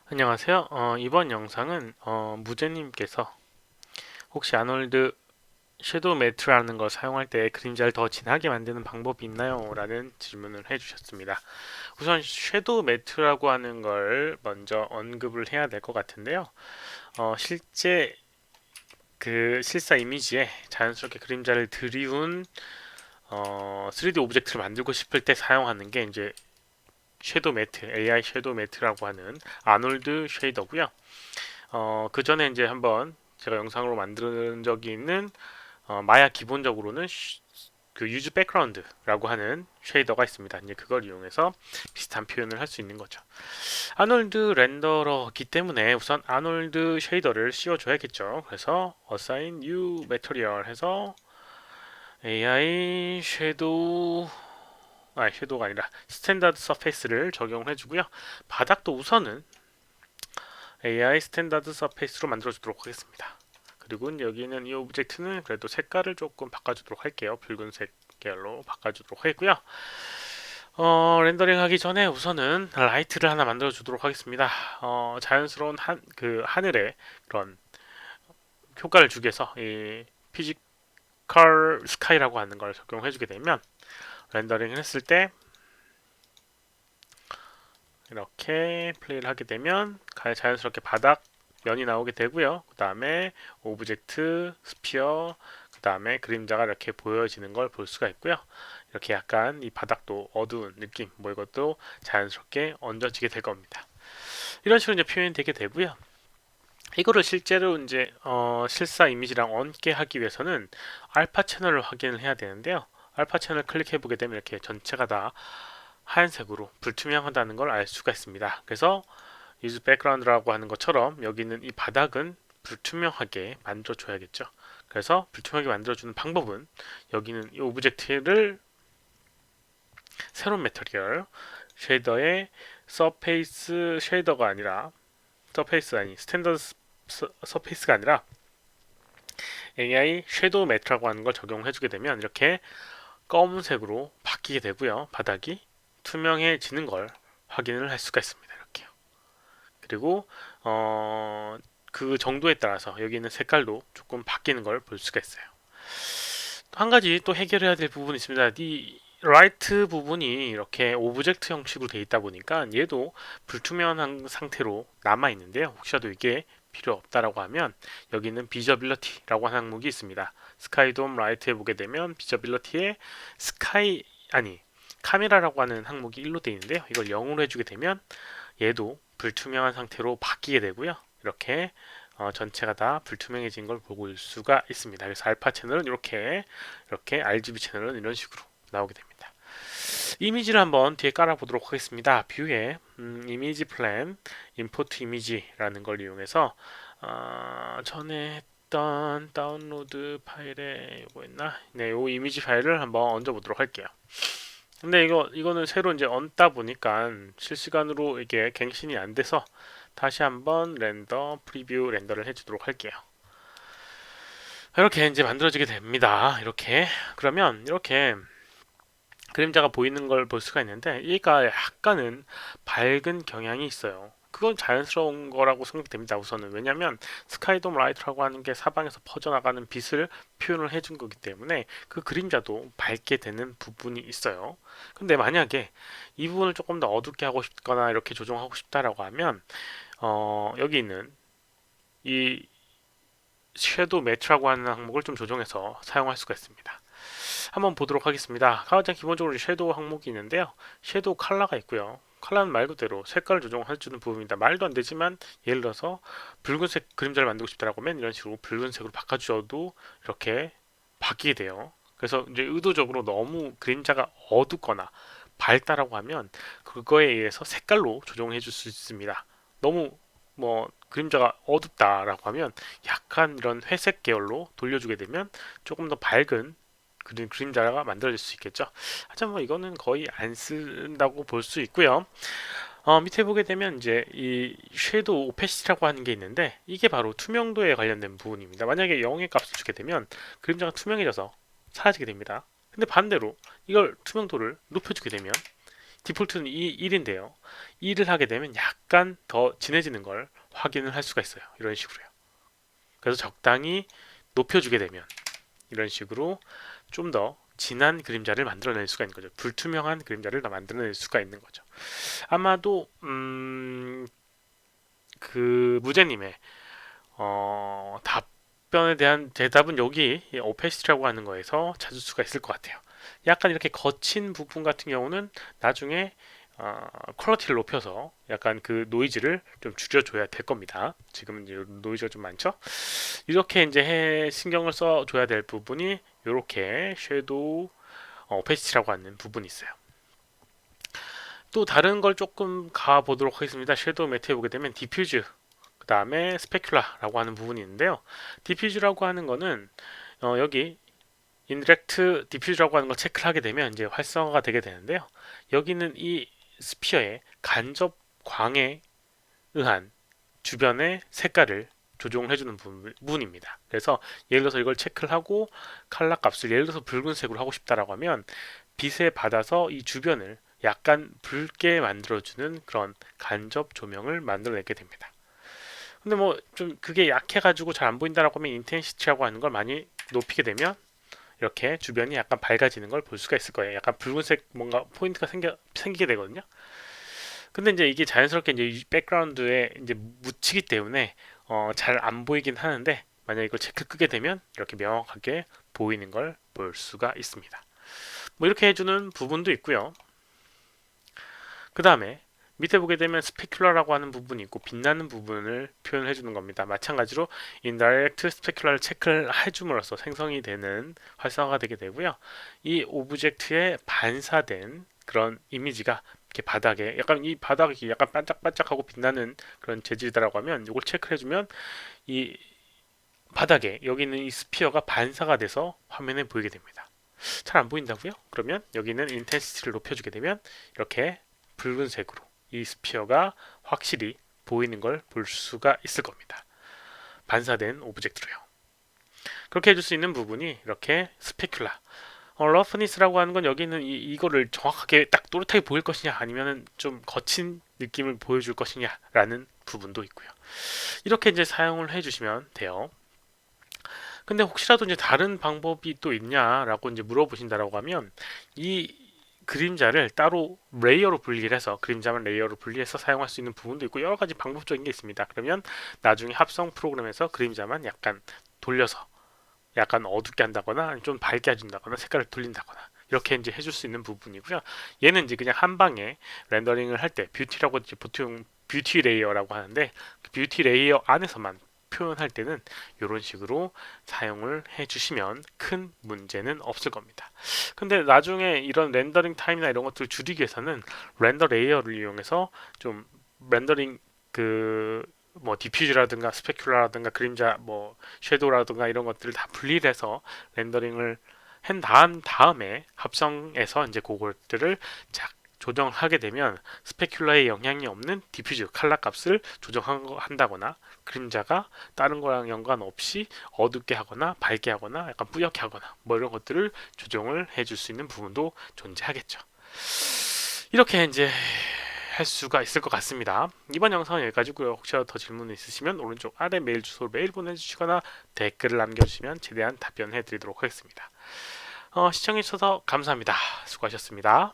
안녕하세요. 이번 영상은 무제님께서 혹시 아놀드 섀도우 매트라는 걸 사용할 때 그림자를 더 진하게 만드는 방법이 있나요? 라는 질문을 해주셨습니다. 우선 섀도우 매트라고 하는 걸 먼저 언급을 해야 될 것 같은데요. 실제 그 실사 이미지에 자연스럽게 그림자를 들이운 3D 오브젝트를 만들고 싶을 때 사용하는 게 이제 섀도우 매트, AI 섀도우 매트라고 하는 아놀드 쉐이더고요. 그 전에 이제 한번 제가 영상으로 만든 적이 있는 마야 기본적으로는 그 유즈 백그라운드라고 하는 쉐이더가 있습니다. 이제 그걸 이용해서 비슷한 표현을 할 수 있는 거죠. 아놀드 렌더러기 때문에 우선 아놀드 쉐이더를 씌워줘야겠죠. 그래서 assign new material 해서 AI 섀도우가 아니라 스탠다드 서페이스를 적용을 해주고요. 바닥도 우선은 AI 스탠다드 서페이스로 만들어주도록 하겠습니다. 그리고 여기는 이 오브젝트는 그래도 색깔을 조금 바꿔주도록 할게요. 붉은색 계열로 바꿔주도록 하겠고요. 렌더링 하기 전에 우선은 라이트를 하나 만들어 주도록 하겠습니다. 자연스러운 그 하늘의 그런 효과를 주기 위해서 이 피지컬 스카이라고 하는 걸 적용해 주게 되면 렌더링을 했을 때 이렇게 플레이를 하게 되면 자연스럽게 바닥 면이 나오게 되고요. 그 다음에 오브젝트, 스피어, 그 다음에 그림자가 이렇게 보여지는 걸 볼 수가 있고요. 이렇게 약간 이 바닥도 어두운 느낌, 뭐 이것도 자연스럽게 얹어지게 될 겁니다. 이런 식으로 이제 표현이 되게 되고요. 이거를 실제로 이제 실사 이미지랑 얹게 하기 위해서는 알파 채널을 확인을 해야 되는데요. 알파 채널 클릭해 보게 되면 이렇게 전체가 다 하얀색으로 불투명하다는 걸 알 수가 있습니다. 그래서 use background라고 하는 것처럼 여기 있는 이 바닥은 불투명하게 만들어 줘야겠죠. 그래서 불투명하게 만들어주는 방법은 여기는 이 오브젝트를 새로운 매터리얼 쉐이더의 서페이스 쉐이더가 아니라 스탠더드 서페이스가 아니라 AI 섀도우 매트라고 하는 걸 적용해 주게 되면 이렇게 검은색으로 바뀌게 되고요. 바닥이 투명해지는 걸 확인을 할 수가 있습니다. 이렇게요. 그리고 그 정도에 따라서 여기 있는 색깔도 조금 바뀌는 걸 볼 수가 있어요. 한 가지 또 해결해야 될 부분이 있습니다. 이 라이트 부분이 이렇게 오브젝트 형식으로 되어 있다 보니까 얘도 불투명한 상태로 남아 있는데요. 혹시라도 이게 필요 없다라고 하면 여기 있는 비저빌러티라고 하는 항목이 있습니다. 스카이돔 라이트에 보게 되면 비저빌러티에 스카이 아니 카메라라고 하는 항목이 1로 되어 있는데요. 이걸 0으로 해주게 되면 얘도 불투명한 상태로 바뀌게 되고요. 이렇게 전체가 다 불투명해진 걸 볼 수가 있습니다. 그래서 알파 채널은 이렇게 RGB 채널은 이런 식으로 나오게 됩니다. 이미지를 한번 뒤에 깔아보도록 하겠습니다. 뷰에 이미지 플랜, 임포트 이미지라는 걸 이용해서 전에 했던 다운로드 파일에 뭐였나? 네, 이 이미지 파일을 한번 얹어보도록 할게요. 근데 이거는 새로 이제 얹다 보니까 실시간으로 이게 갱신이 안 돼서 다시 한번 렌더 프리뷰 렌더를 해주도록 할게요. 이렇게 이제 만들어지게 됩니다. 이렇게 그러면 이렇게 그림자가 보이는 걸 볼 수가 있는데 얘가 약간은 밝은 경향이 있어요. 그건 자연스러운 거라고 생각됩니다. 우선은 왜냐하면 스카이돔 라이트라고 하는 게 사방에서 퍼져나가는 빛을 표현을 해준 거기 때문에 그 그림자도 밝게 되는 부분이 있어요. 근데 만약에 이 부분을 조금 더 어둡게 하고 싶거나 이렇게 조정하고 싶다라고 하면 여기 있는 이 섀도우 매트라고 하는 항목을 좀 조정해서 사용할 수가 있습니다. 한번 보도록 하겠습니다. 가장 기본적으로 섀도우 항목이 있는데요. 섀도우 컬러가 있고요. 컬러는 말 그대로 색깔 조정할 수 있는 부분입니다. 말도 안 되지만 예를 들어서 붉은색 그림자를 만들고 싶다라고 하면 이런 식으로 붉은색으로 바꿔주셔도 이렇게 바뀌게 돼요. 그래서 이제 의도적으로 너무 그림자가 어둡거나 밝다라고 하면 그거에 의해서 색깔로 조정해 줄 수 있습니다. 너무 뭐 그림자가 어둡다라고 하면 약간 이런 회색 계열로 돌려주게 되면 조금 더 밝은 그림자가 만들어질 수 있겠죠. 하지만 뭐 이거는 거의 안 쓴다고 볼 수 있고요. 밑에 보게 되면 이제 이 섀도우 오페시티라고 하는 게 있는데 이게 바로 투명도에 관련된 부분입니다. 만약에 0의 값을 주게 되면 그림자가 투명해져서 사라지게 됩니다. 근데 반대로 이걸 투명도를 높여주게 되면 디폴트는 1인데요. 1을 하게 되면 약간 더 진해지는 걸 확인을 할 수가 있어요. 이런 식으로요. 그래서 적당히 높여주게 되면 이런 식으로 좀 더 진한 그림자를 만들어낼 수가 있는 거죠. 불투명한 그림자를 만들어낼 수가 있는 거죠. 아마도 그 무제님의 답변에 대한 대답은 여기 오페시티라고 하는 거에서 찾을 수가 있을 것 같아요. 약간 이렇게 거친 부분 같은 경우는 나중에 퀄리티를 높여서 약간 그 노이즈를 좀 줄여줘야 될 겁니다. 지금은 이제 노이즈가 좀 많죠. 이렇게 이제 신경을 써줘야 될 부분이 이렇게 섀도우 오페시티라고 하는 부분이 있어요. 또 다른 걸 조금 가보도록 하겠습니다. 섀도우 매트에 보게 되면 디퓨즈, 그 다음에 스페큘라라고 하는 부분이 있는데요. 디퓨즈라고 하는 거는 여기 인디렉트 디퓨즈라고 하는 걸 체크를 하게 되면 이제 활성화가 되게 되는데요. 여기는 이 스피어의 간접 광에 의한 주변의 색깔을 조정을 해주는 부분입니다. 그래서 예를 들어서 이걸 체크를 하고 컬러 값을 예를 들어서 붉은색으로 하고 싶다라고 하면 빛에 받아서 이 주변을 약간 붉게 만들어주는 그런 간접 조명을 만들어내게 됩니다. 근데 뭐 좀 그게 약해가지고 잘 안 보인다라고 하면 인텐시티라고 하는 걸 많이 높이게 되면 이렇게 주변이 약간 밝아지는 걸 볼 수가 있을 거예요. 약간 붉은색 뭔가 포인트가 생기게 되거든요. 근데 이제 이게 자연스럽게 이제 백그라운드에 이제 묻히기 때문에 잘 안 보이긴 하는데 만약 이걸 체크 끄게 되면 이렇게 명확하게 보이는 걸 볼 수가 있습니다. 뭐 이렇게 해주는 부분도 있고요. 그 다음에 밑에 보게 되면 스페큘라라고 하는 부분이 있고 빛나는 부분을 표현해 주는 겁니다. 마찬가지로 인다이렉트 스페큘라를 체크를 해줌으로써 생성이 되는 활성화가 되게 되고요. 이 오브젝트에 반사된 그런 이미지가 이렇게 바닥에 약간 이 바닥이 약간 반짝반짝하고 빛나는 그런 재질이라고 하면 이걸 체크를 해주면 이 바닥에 여기 있는 이 스피어가 반사가 돼서 화면에 보이게 됩니다. 잘 안 보인다고요? 그러면 여기는 인텐시티를 높여주게 되면 이렇게 붉은색으로 이 스피어가 확실히 보이는 걸 볼 수가 있을 겁니다. 반사된 오브젝트로요. 그렇게 해줄 수 있는 부분이 이렇게 스페큘라. 러프니스라고 하는 건 여기는 이거를 정확하게 딱 또렷하게 보일 것이냐 아니면 좀 거친 느낌을 보여줄 것이냐라는 부분도 있고요. 이렇게 이제 사용을 해주시면 돼요. 근데 혹시라도 이제 다른 방법이 또 있냐라고 이제 물어보신다라고 하면 이 그림자를 따로 레이어로 분리를 해서 그림자만 레이어로 분리해서 사용할 수 있는 부분도 있고 여러 가지 방법적인 게 있습니다. 그러면 나중에 합성 프로그램에서 그림자만 약간 돌려서 약간 어둡게 한다거나 좀 밝게 해준다거나 색깔을 돌린다거나 이렇게 이제 해줄 수 있는 부분이고요. 얘는 이제 그냥 한 방에 렌더링을 할 때 뷰티라고 이제 보통 뷰티 레이어라고 하는데 그 뷰티 레이어 안에서만 표현할 때는 이런 식으로 사용을 해주시면 큰 문제는 없을 겁니다. 근데 나중에 이런 렌더링 타임이나 이런 것들을 줄이기 위해서는 렌더 레이어를 이용해서 좀 렌더링 그 뭐 디퓨즈라든가 스페큘라라든가 그림자 뭐 섀도우라든가 이런 것들을 다 분리를 해서 렌더링을 한 다음에 합성해서 이제 그것들을 조정하게 되면 스페큘라에 영향이 없는 디퓨즈 컬러 값을 조정한다거나 그림자가 다른 거랑 연관없이 어둡게 하거나 밝게 하거나 약간 뿌옇게 하거나 뭐 이런 것들을 조정을 해줄 수 있는 부분도 존재하겠죠. 이렇게 이제 할 수가 있을 것 같습니다. 이번 영상은 여기까지고요. 혹시라도 더 질문 있으시면 오른쪽 아래 메일 주소로 메일 보내주시거나 댓글을 남겨주시면 최대한 답변해 드리도록 하겠습니다. 시청해주셔서 감사합니다. 수고하셨습니다.